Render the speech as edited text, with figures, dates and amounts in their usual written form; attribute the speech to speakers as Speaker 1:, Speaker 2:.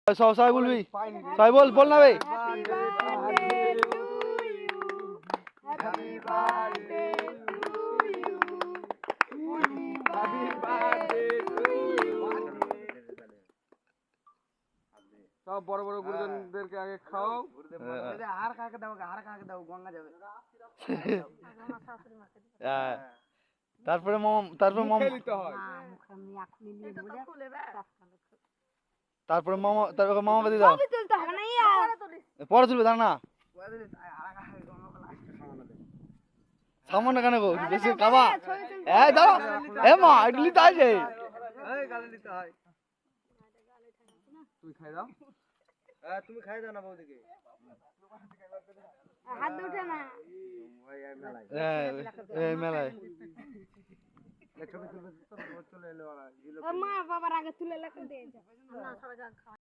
Speaker 1: সবাই বলবি, সবাই বল না ভাই।
Speaker 2: সব বড় বড় গুরুজনদেরকে আগে খাও।
Speaker 1: গঙ্গা যাবে। তারপরে মামা তারপরে মামা বাদি দাও। পরে তুলবে দাঁড়া না সামান্য কেন গো বেশি কাবা দাও মা এগুলি তো আছে
Speaker 2: তুই খাই দাও।
Speaker 3: তুমি খাই দাও না বৌদিকে।
Speaker 4: হাত উঠে না
Speaker 1: মেলায়
Speaker 3: ছবি তুলবে চলে এলো
Speaker 4: মা বাবার আগে তুলে লেখা দিয়েছে